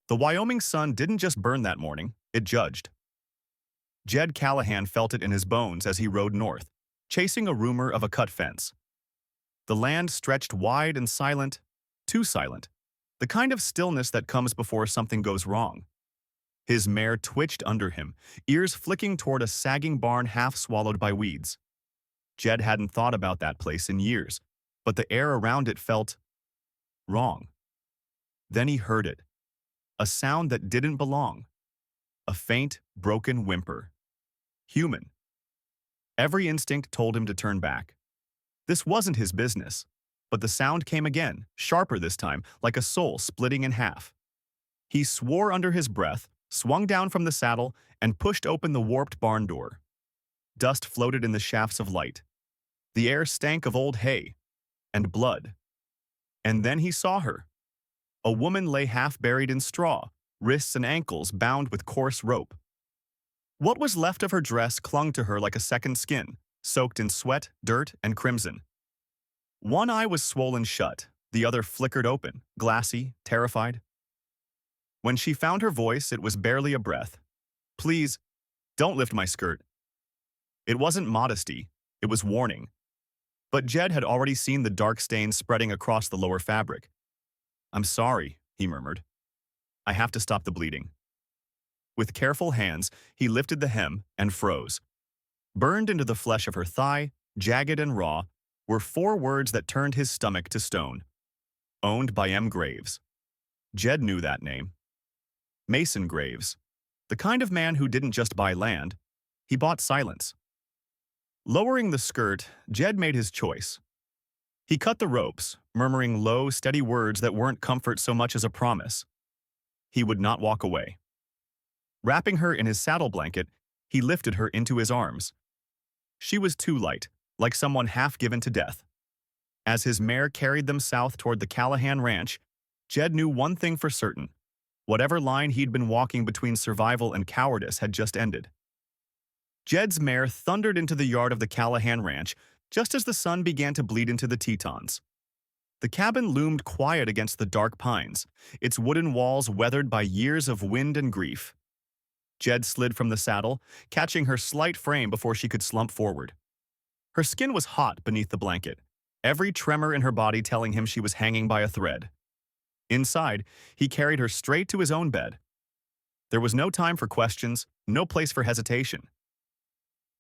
The Wyoming sun didn't just burn that morning, it judged. Jed Callahan felt it in his bones as he rode north, chasing a rumor of a cut fence. The land stretched wide and silent, too silent, the kind of stillness that comes before something goes wrong. His mare twitched under him, ears flicking toward a sagging barn half swallowed by weeds. Jed hadn't thought about that place in years, but the air around it felt wrong. Then he heard it, a sound that didn't belong, a faint, broken whimper. Human. Every instinct told him to turn back. This wasn't his business, but the sound came again, sharper this time, like a soul splitting in half. He swore under his breath, swung down from the saddle, and pushed open the warped barn door. Dust floated in the shafts of light. The air stank of old hay and blood. And then he saw her. A woman lay half buried in straw, wrists and ankles bound with coarse rope. What was left of her dress clung to her like a second skin, soaked in sweat, dirt, and crimson. One eye was swollen shut, the other flickered open, glassy, terrified. When she found her voice, it was barely a breath. "Please, don't lift my skirt." It wasn't modesty, it was warning. But Jed had already seen the dark stains spreading across the lower fabric. "I'm sorry," he murmured. "I have to stop the bleeding." With careful hands, he lifted the hem and froze. Burned into the flesh of her thigh, jagged and raw, were four words that turned his stomach to stone. Owned by M. Graves. Jed knew that name. Mason Graves. The kind of man who didn't just buy land, he bought silence. Lowering the skirt, Jed made his choice. He cut the ropes, murmuring low, steady words that weren't comfort so much as a promise. He would not walk away. Wrapping her in his saddle blanket, he lifted her into his arms. She was too light, like someone half given to death. As his mare carried them south toward the Callahan Ranch, Jed knew one thing for certain. Whatever line he'd been walking between survival and cowardice had just ended. Jed's mare thundered into the yard of the Callahan Ranch just as the sun began to bleed into the Tetons. The cabin loomed quiet against the dark pines, its wooden walls weathered by years of wind and grief. Jed slid from the saddle, catching her slight frame before she could slump forward. Her skin was hot beneath the blanket, every tremor in her body telling him she was hanging by a thread. Inside, he carried her straight to his own bed. There was no time for questions, no place for hesitation.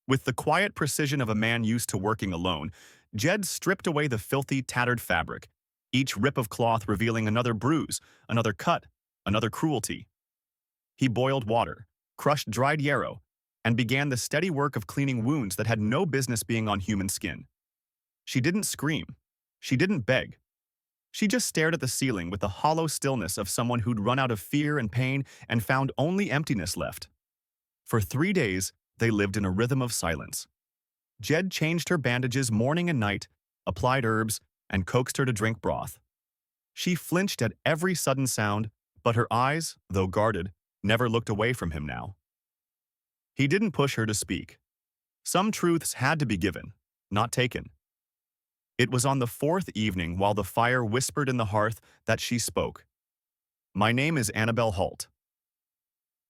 With the quiet precision of a man used to working alone, Jed stripped away the filthy, tattered fabric, each rip of cloth revealing another bruise, another cut, another cruelty. He boiled water, crushed dried yarrow, and began the steady work of cleaning wounds that had no business being on human skin. She didn't scream. She didn't beg. She just stared at the ceiling with the hollow stillness of someone who'd run out of fear and pain and found only emptiness left. For 3 days, they lived in a rhythm of silence. Jed changed her bandages morning and night, applied herbs, and coaxed her to drink broth. She flinched at every sudden sound, but her eyes, though guarded, never looked away from him now. He didn't push her to speak. Some truths had to be given, not taken. It was on the 4th evening, while the fire whispered in the hearth, that she spoke. "My name is Annabelle Holt."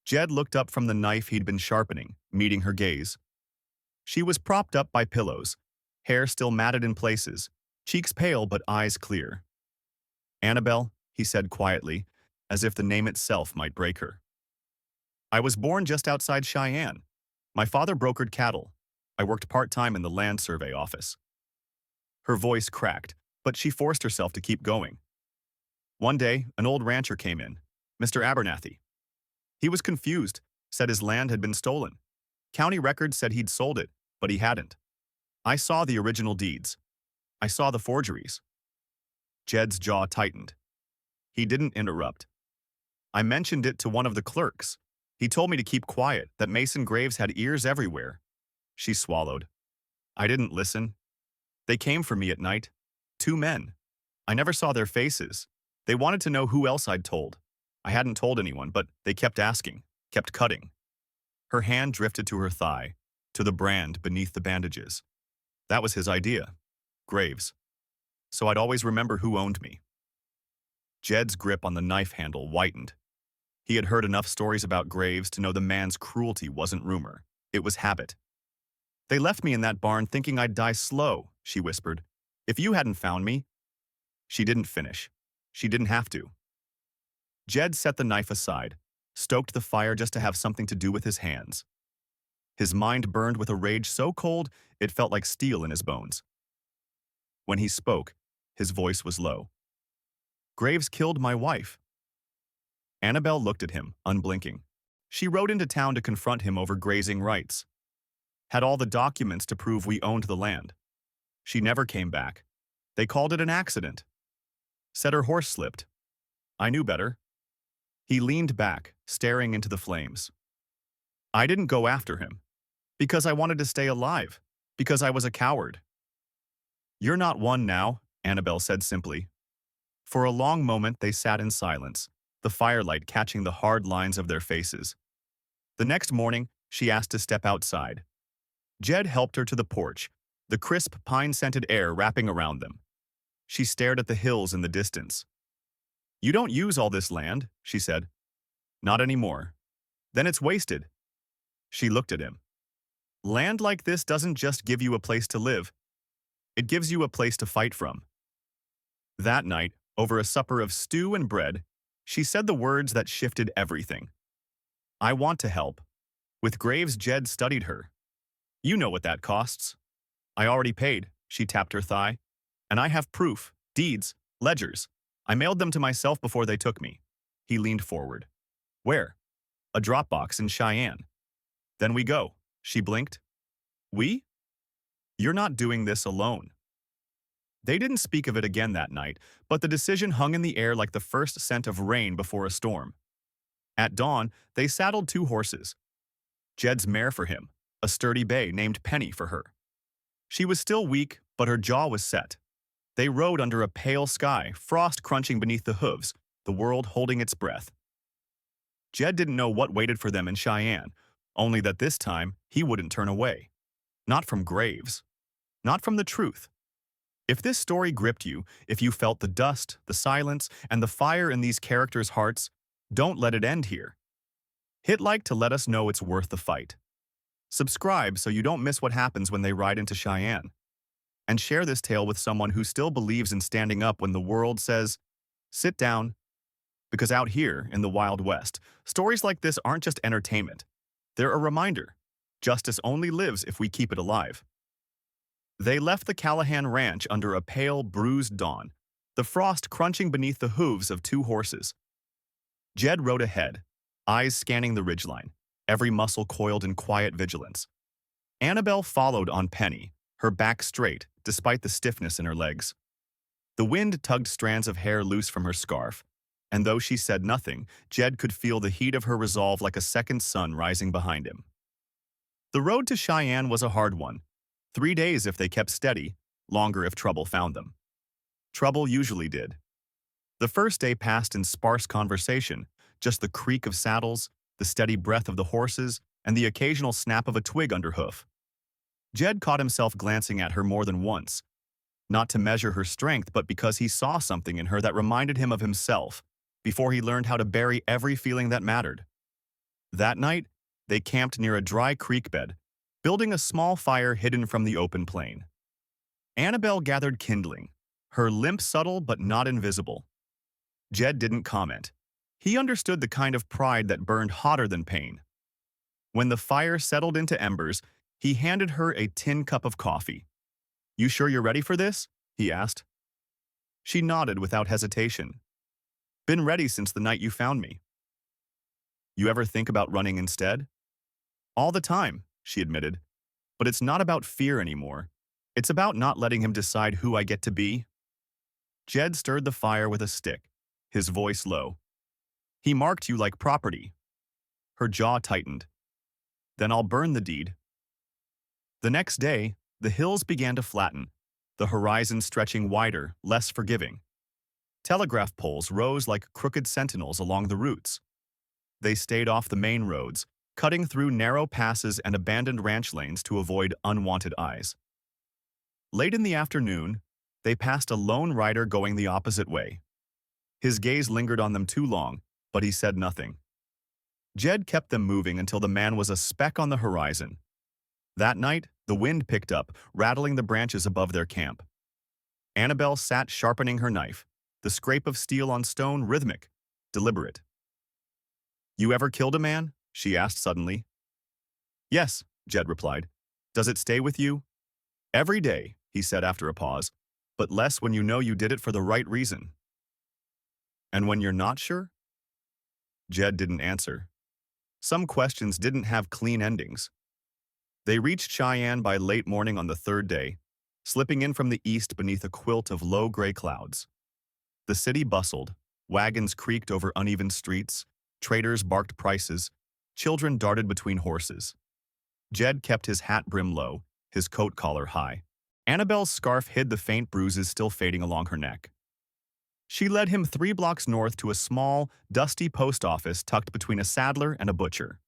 Jed looked up from the knife he'd been sharpening, meeting her gaze. She was propped up by pillows, hair still matted in places, cheeks pale but eyes clear. "Annabelle," he said quietly, as if the name itself might break her. "I was born just outside Cheyenne. My father brokered cattle. I worked part-time in the land survey office." Her voice cracked, but she forced herself to keep going. "One day, an old rancher came in, Mr. Abernathy. He was confused, said his land had been stolen. County records said he'd sold it, but he hadn't. I saw the original deeds. I saw the forgeries." Jed's jaw tightened. He didn't interrupt. "I mentioned it to one of the clerks. He told me to keep quiet, that Mason Graves had ears everywhere." She swallowed. "I didn't listen. They came for me at night. 2 men. I never saw their faces. They wanted to know who else I'd told. I hadn't told anyone, but they kept asking, kept cutting." Her hand drifted to her thigh, to the brand beneath the bandages. "That was his idea. Graves. So I'd always remember who owned me." Jed's grip on the knife handle whitened. He had heard enough stories about Graves to know the man's cruelty wasn't rumor. It was habit. "They left me in that barn thinking I'd die slow," she whispered. "If you hadn't found me—" She didn't finish. She didn't have to. Jed set the knife aside, stoked the fire just to have something to do with his hands. His mind burned with a rage so cold it felt like steel in his bones. When he spoke, his voice was low. "Graves killed my wife." Annabelle looked at him, unblinking. She rode into town to confront him over grazing rights. Had all the documents to prove we owned the land. She never came back. They called it an accident. Said her horse slipped. I knew better. He leaned back, staring into the flames. I didn't go after him. Because I wanted to stay alive. Because I was a coward. You're not one now, Annabelle said simply. For a long moment they sat in silence, the firelight catching the hard lines of their faces. The next morning, she asked to step outside. Jed helped her to the porch, the crisp pine-scented air wrapping around them. She stared at the hills in the distance. You don't use all this land, she said. Not anymore. Then it's wasted. She looked at him. Land like this doesn't just give you a place to live. It gives you a place to fight from. That night, over a supper of stew and bread, she said the words that shifted everything. I want to help. With Graves, Jed studied her. You know what that costs. I already paid, she tapped her thigh. And I have proof, deeds, ledgers. I mailed them to myself before they took me. He leaned forward. Where? A Dropbox in Cheyenne. Then we go. She blinked. We? You're not doing this alone. They didn't speak of it again that night, but the decision hung in the air like the first scent of rain before a storm. At dawn, they saddled 2 horses. Jed's mare for him, a sturdy bay named Penny for her. She was still weak, but her jaw was set. They rode under a pale sky, frost crunching beneath the hooves, the world holding its breath. Jed didn't know what waited for them in Cheyenne, only that this time he wouldn't turn away. Not from Graves. Not from the truth. If this story gripped you, if you felt the dust, the silence, and the fire in these characters' hearts, don't let it end here. Hit like to let us know it's worth the fight. Subscribe so you don't miss what happens when they ride into Cheyenne. And share this tale with someone who still believes in standing up when the world says, sit down. Because out here, in the Wild West, stories like this aren't just entertainment. They're a reminder. Justice only lives if we keep it alive. They left the Callahan Ranch under a pale, bruised dawn, the frost crunching beneath the hooves of 2 horses. Jed rode ahead, eyes scanning the ridgeline, every muscle coiled in quiet vigilance. Annabelle followed on Penny, her back straight, despite the stiffness in her legs. The wind tugged strands of hair loose from her scarf, and though she said nothing, Jed could feel the heat of her resolve like a second sun rising behind him. The road to Cheyenne was a hard one. 3 days if they kept steady, longer if trouble found them. Trouble usually did. The first day passed in sparse conversation, just the creak of saddles, the steady breath of the horses, and the occasional snap of a twig under hoof. Jed caught himself glancing at her more than once, not to measure her strength, but because he saw something in her that reminded him of himself, before he learned how to bury every feeling that mattered. That night, they camped near a dry creek bed, building a small fire hidden from the open plain. Annabelle gathered kindling, her limp subtle but not invisible. Jed didn't comment. He understood the kind of pride that burned hotter than pain. When the fire settled into embers, he handed her a tin cup of coffee. You sure you're ready for this? He asked. She nodded without hesitation. Been ready since the night you found me. You ever think about running instead? All the time, she admitted. But it's not about fear anymore. It's about not letting him decide who I get to be. Jed stirred the fire with a stick, his voice low. He marked you like property. Her jaw tightened. Then I'll burn the deed. The next day, the hills began to flatten, the horizon stretching wider, less forgiving. Telegraph poles rose like crooked sentinels along the routes. They stayed off the main roads, cutting through narrow passes and abandoned ranch lanes to avoid unwanted eyes. Late in the afternoon, they passed a lone rider going the opposite way. His gaze lingered on them too long, but he said nothing. Jed kept them moving until the man was a speck on the horizon. That night, the wind picked up, rattling the branches above their camp. Annabelle sat sharpening her knife, the scrape of steel on stone rhythmic, deliberate. "You ever killed a man?" she asked suddenly. "Yes," Jed replied. "Does it stay with you?" "Every day," he said after a pause, "but less when you know you did it for the right reason." "And when you're not sure?" Jed didn't answer. Some questions didn't have clean endings. They reached Cheyenne by late morning on the third day, slipping in from the east beneath a quilt of low gray clouds. The city bustled, wagons creaked over uneven streets, traders barked prices, children darted between horses. Jed kept his hat brim low, his coat collar high. Annabelle's scarf hid the faint bruises still fading along her neck. She led him 3 blocks north to a small, dusty post office tucked between a saddler and a butcher.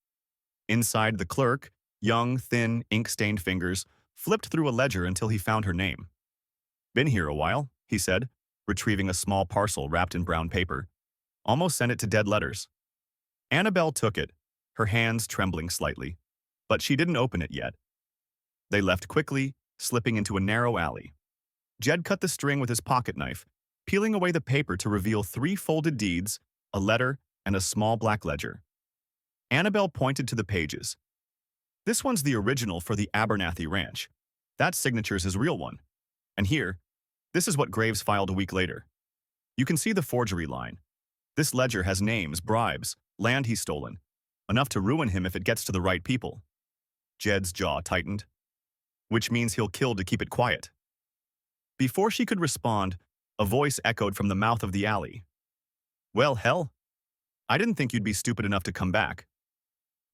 Inside, the clerk, young, thin, ink-stained fingers, flipped through a ledger until he found her name. "Been here a while," he said, retrieving a small parcel wrapped in brown paper. "Almost sent it to dead letters." Annabelle took it, her hands trembling slightly, but she didn't open it yet. They left quickly, slipping into a narrow alley. Jed cut the string with his pocket knife, peeling away the paper to reveal 3 folded deeds, a letter, and a small black ledger. Annabelle pointed to the pages. "This one's the original for the Abernathy Ranch. That signature's his real one. And here, this is what Graves filed a week later. You can see the forgery line. This ledger has names, bribes, land he's stolen. Enough to ruin him if it gets to the right people." Jed's jaw tightened. "Which means he'll kill to keep it quiet." Before she could respond, a voice echoed from the mouth of the alley. "Well, hell. I didn't think you'd be stupid enough to come back."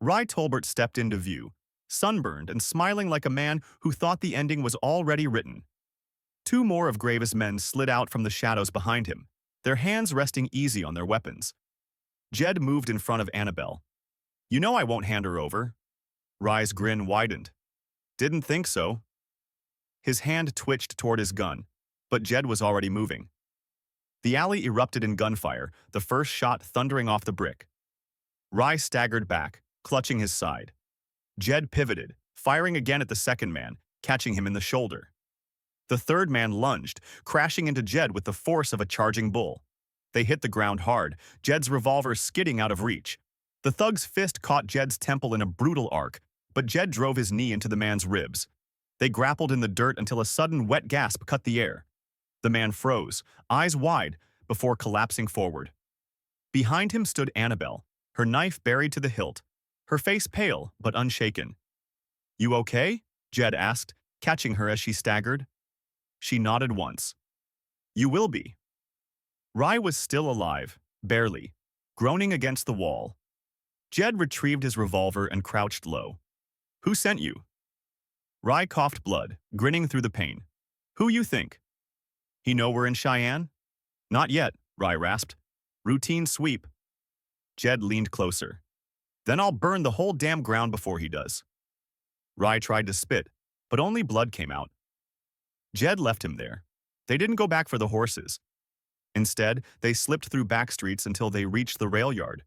Rye Tolbert stepped into view, sunburned and smiling like a man who thought the ending was already written. 2 more of Graves' men slid out from the shadows behind him, their hands resting easy on their weapons. Jed moved in front of Annabelle. "You know I won't hand her over." Rye's grin widened. "Didn't think so." His hand twitched toward his gun, but Jed was already moving. The alley erupted in gunfire, the first shot thundering off the brick. Rye staggered back, clutching his side. Jed pivoted, firing again at the second man, catching him in the shoulder. The third man lunged, crashing into Jed with the force of a charging bull. They hit the ground hard, Jed's revolver skidding out of reach. The thug's fist caught Jed's temple in a brutal arc, but Jed drove his knee into the man's ribs. They grappled in the dirt until a sudden wet gasp cut the air. The man froze, eyes wide, before collapsing forward. Behind him stood Annabelle, her knife buried to the hilt, her face pale but unshaken. "You okay?" Jed asked, catching her as she staggered. She nodded once. "You will be." Rye was still alive, barely, groaning against the wall. Jed retrieved his revolver and crouched low. "Who sent you?" Rye coughed blood, grinning through the pain. "Who you think?" "He know we're in Cheyenne?" "Not yet," Rye rasped. "Routine sweep." Jed leaned closer. "Then I'll burn the whole damn ground before he does." Rye tried to spit, but only blood came out. Jed left him there. They didn't go back for the horses. Instead, they slipped through back streets until they reached the rail yard.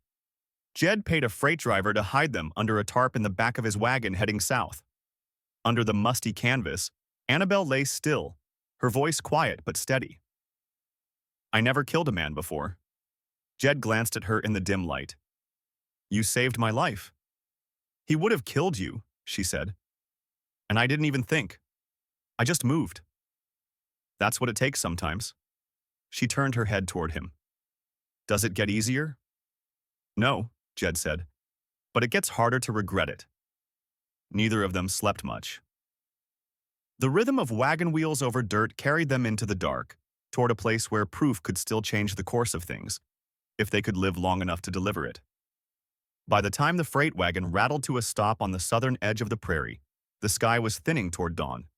Jed paid a freight driver to hide them under a tarp in the back of his wagon heading south. Under the musty canvas, Annabelle lay still, her voice quiet but steady. "I never killed a man before." Jed glanced at her in the dim light. "You saved my life." "He would have killed you," she said. "And I didn't even think. I just moved." "That's what it takes sometimes." She turned her head toward him. "Does it get easier?" "No," Jed said, "but it gets harder to regret it." Neither of them slept much. The rhythm of wagon wheels over dirt carried them into the dark, toward a place where proof could still change the course of things, if they could live long enough to deliver it. By the time the freight wagon rattled to a stop on the southern edge of the prairie, the sky was thinning toward dawn.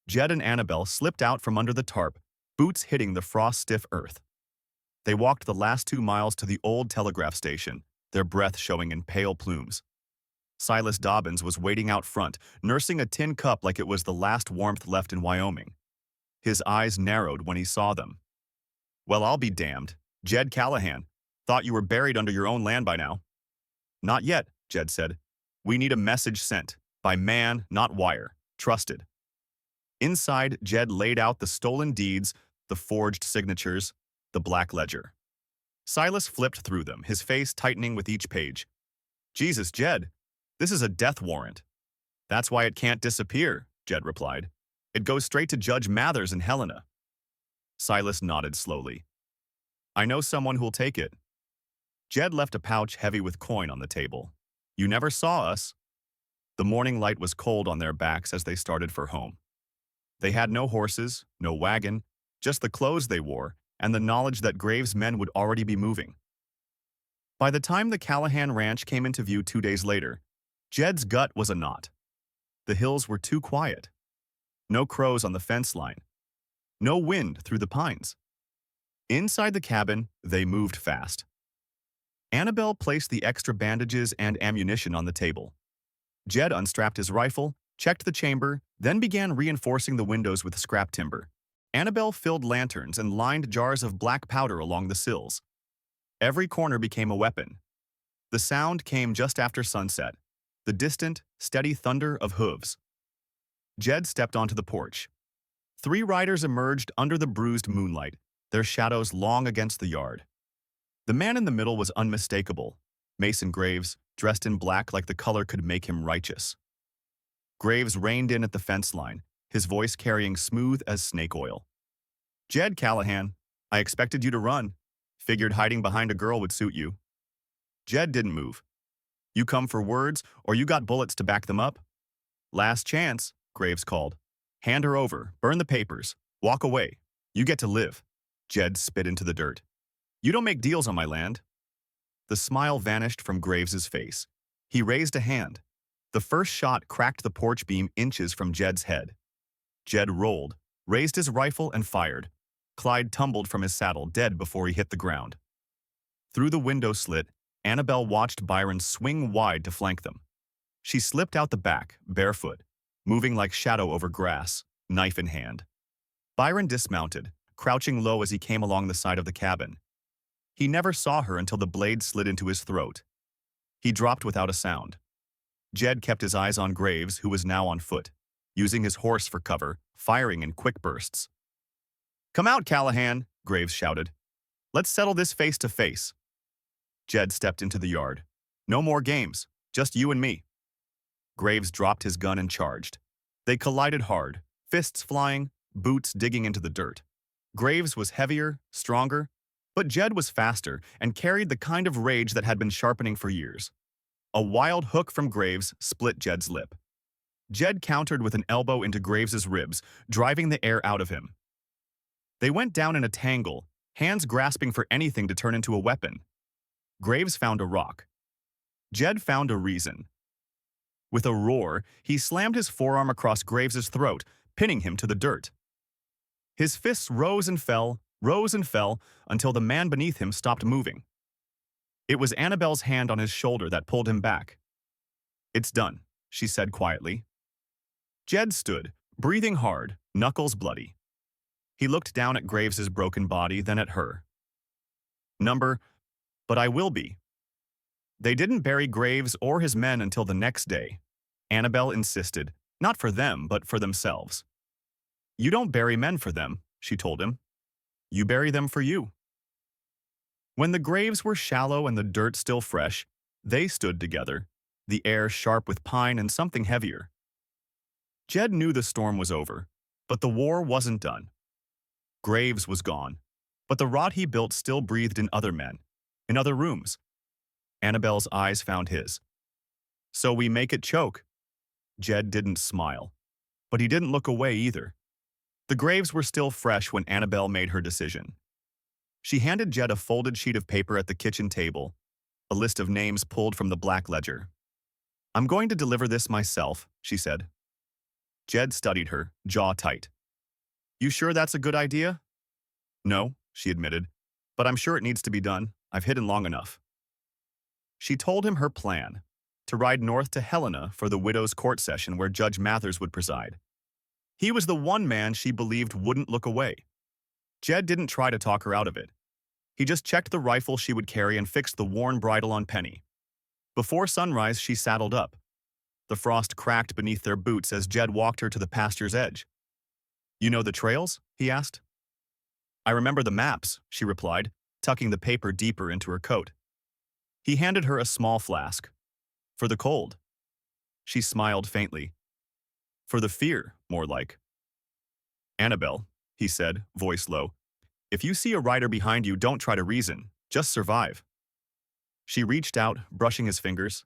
Jed and Annabelle slipped out from under the tarp, boots hitting the frost-stiff earth. They walked the last 2 miles to the old telegraph station, their breath showing in pale plumes. Silas Dobbins was waiting out front, nursing a tin cup like it was the last warmth left in Wyoming. His eyes narrowed when he saw them. "Well, I'll be damned. Jed Callahan. Thought you were buried under your own land by now." Not yet, Jed said. We need a message sent. By man, not wire. Trusted. Inside, Jed laid out the stolen deeds, the forged signatures, the black ledger. Silas flipped through them, his face tightening with each page. Jesus, Jed, this is a death warrant. That's why it can't disappear, Jed replied. It goes straight to Judge Mathers in Helena. Silas nodded slowly. I know someone who'll take it. Jed left a pouch heavy with coin on the table. You never saw us. The morning light was cold on their backs as they started for home. They had no horses, no wagon, just the clothes they wore and the knowledge that Graves' men would already be moving. By the time the Callahan Ranch came into view 2 days later, Jed's gut was a knot. The hills were too quiet. No crows on the fence line. No wind through the pines. Inside the cabin, they moved fast. Annabelle placed the extra bandages and ammunition on the table. Jed unstrapped his rifle, checked the chamber, then began reinforcing the windows with scrap timber. Annabelle filled lanterns and lined jars of black powder along the sills. Every corner became a weapon. The sound came just after sunset, the distant, steady thunder of hooves. Jed stepped onto the porch. 3 riders emerged under the bruised moonlight, their shadows long against the yard. The man in the middle was unmistakable, Mason Graves, dressed in black like the color could make him righteous. Graves reined in at the fence line, his voice carrying smooth as snake oil. Jed Callahan, I expected you to run. Figured hiding behind a girl would suit you. Jed didn't move. You come for words, or you got bullets to back them up? Last chance, Graves called. Hand her over, burn the papers, walk away. You get to live. Jed spit into the dirt. You don't make deals on my land. The smile vanished from Graves's face. He raised a hand. The first shot cracked the porch beam inches from Jed's head. Jed rolled, raised his rifle and fired. Clyde tumbled from his saddle, dead before he hit the ground. Through the window slit, Annabelle watched Byron swing wide to flank them. She slipped out the back, barefoot, moving like shadow over grass, knife in hand. Byron dismounted, crouching low as he came along the side of the cabin. He never saw her until the blade slid into his throat. He dropped without a sound. Jed kept his eyes on Graves, who was now on foot, using his horse for cover, firing in quick bursts. Come out, Callahan, Graves shouted. Let's settle this face to face. Jed stepped into the yard. No more games, just you and me. Graves dropped his gun and charged. They collided hard, fists flying, boots digging into the dirt. Graves was heavier, stronger, but Jed was faster and carried the kind of rage that had been sharpening for years. A wild hook from Graves split Jed's lip. Jed countered with an elbow into Graves's ribs, driving the air out of him. They went down in a tangle, hands grasping for anything to turn into a weapon. Graves found a rock. Jed found a reason. With a roar, he slammed his forearm across Graves's throat, pinning him to the dirt. His fists rose and fell, until the man beneath him stopped moving. It was Annabelle's hand on his shoulder that pulled him back. It's done, she said quietly. Jed stood, breathing hard, knuckles bloody. He looked down at Graves's broken body, then at her. But I will be. They didn't bury Graves or his men until the next day. Annabelle insisted, not for them, but for themselves. You don't bury men for them, she told him. You bury them for you. When the graves were shallow and the dirt still fresh, they stood together, the air sharp with pine and something heavier. Jed knew the storm was over, but the war wasn't done. Graves was gone, but the rot he built still breathed in other men, in other rooms. Annabelle's eyes found his. So we make it choke. Jed didn't smile, but he didn't look away either. The graves were still fresh when Annabelle made her decision. She handed Jed a folded sheet of paper at the kitchen table, a list of names pulled from the black ledger. I'm going to deliver this myself, she said. Jed studied her, jaw tight. You sure that's a good idea? No, she admitted, but I'm sure it needs to be done. I've hidden long enough. She told him her plan, to ride north to Helena for the widow's court session where Judge Mathers would preside. He was the one man she believed wouldn't look away. Jed didn't try to talk her out of it. He just checked the rifle she would carry and fixed the worn bridle on Penny. Before sunrise, she saddled up. The frost cracked beneath their boots as Jed walked her to the pasture's edge. "You know the trails?" he asked. "I remember the maps," she replied, tucking the paper deeper into her coat. He handed her a small flask. "For the cold." She smiled faintly. "For the fear, more like." "Annabelle," he said, voice low, "if you see a rider behind you, don't try to reason. Just survive." She reached out, brushing his fingers.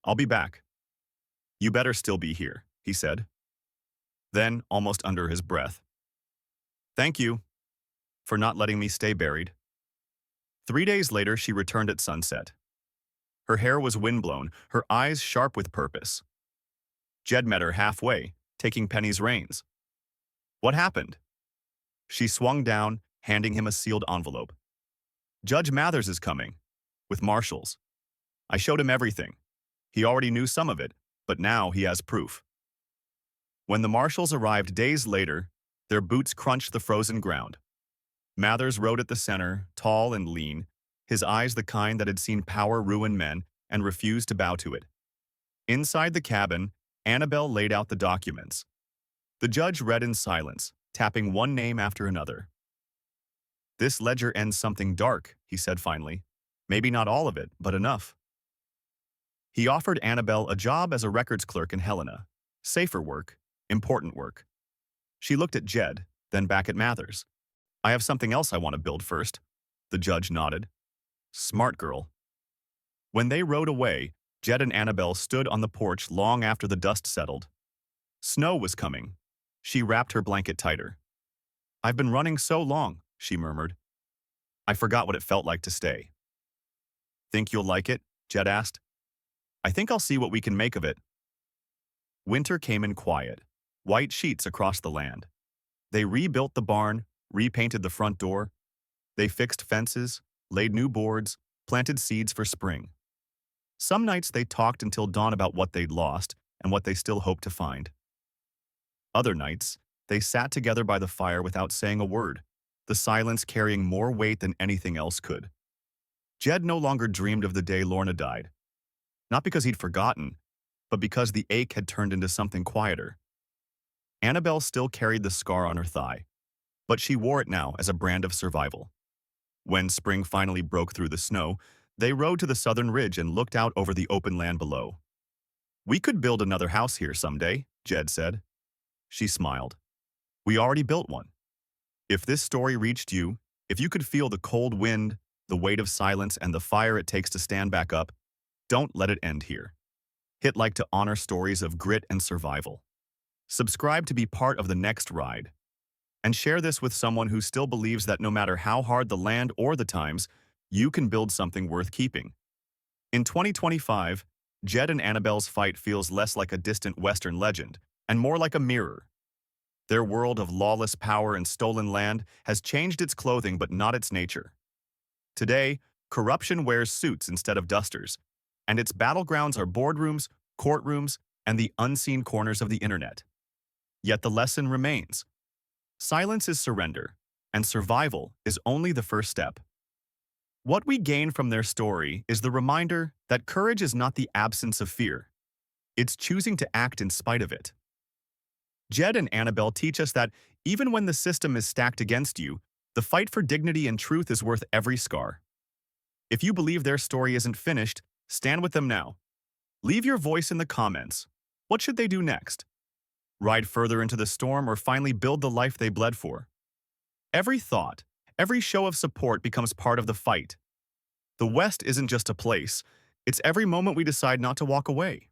"I'll be back." "You better still be here," he said. Then, almost under his breath, "Thank you for not letting me stay buried." 3 days later, she returned at sunset. Her hair was windblown, her eyes sharp with purpose. Jed met her halfway, taking Penny's reins. "What happened?" She swung down, handing him a sealed envelope. "Judge Mathers is coming, with marshals. I showed him everything. He already knew some of it, but now he has proof." When the marshals arrived days later, their boots crunched the frozen ground. Mathers rode at the center, tall and lean, his eyes the kind that had seen power ruin men and refused to bow to it. Inside the cabin, Annabelle laid out the documents. The judge read in silence, tapping one name after another. "This ledger ends something dark," he said finally. "Maybe not all of it, but enough." He offered Annabelle a job as a records clerk in Helena. Safer work, important work. She looked at Jed, then back at Mathers. "I have something else I want to build first." The judge nodded. "Smart girl." When they rode away, Jed and Annabelle stood on the porch long after the dust settled. Snow was coming. She wrapped her blanket tighter. "I've been running so long," she murmured. "I forgot what it felt like to stay." "Think you'll like it?" Jed asked. "I think I'll see what we can make of it." Winter came in quiet, white sheets across the land. They rebuilt the barn, repainted the front door. They fixed fences, laid new boards, planted seeds for spring. Some nights they talked until dawn about what they'd lost and what they still hoped to find. Other nights, they sat together by the fire without saying a word, the silence carrying more weight than anything else could. Jed no longer dreamed of the day Lorna died. Not because he'd forgotten, but because the ache had turned into something quieter. Annabelle still carried the scar on her thigh, but she wore it now as a brand of survival. When spring finally broke through the snow, they rode to the southern ridge and looked out over the open land below. "We could build another house here someday," Jed said. She smiled. "We already built one." If this story reached you, if you could feel the cold wind, the weight of silence, and the fire it takes to stand back up, don't let it end here. Hit like to honor stories of grit and survival. Subscribe to be part of the next ride. And share this with someone who still believes that no matter how hard the land or the times, you can build something worth keeping. In 2025, Jed and Annabelle's fight feels less like a distant Western legend and more like a mirror. Their world of lawless power and stolen land has changed its clothing but not its nature. Today, corruption wears suits instead of dusters, and its battlegrounds are boardrooms, courtrooms, and the unseen corners of the internet. Yet the lesson remains. Silence is surrender, and survival is only the first step. What we gain from their story is the reminder that courage is not the absence of fear. It's choosing to act in spite of it. Jed and Annabelle teach us that even when the system is stacked against you, the fight for dignity and truth is worth every scar. If you believe their story isn't finished, stand with them now. Leave your voice in the comments. What should they do next? Ride further into the storm or finally build the life they bled for? Every thought, every show of support becomes part of the fight. The West isn't just a place, it's every moment we decide not to walk away.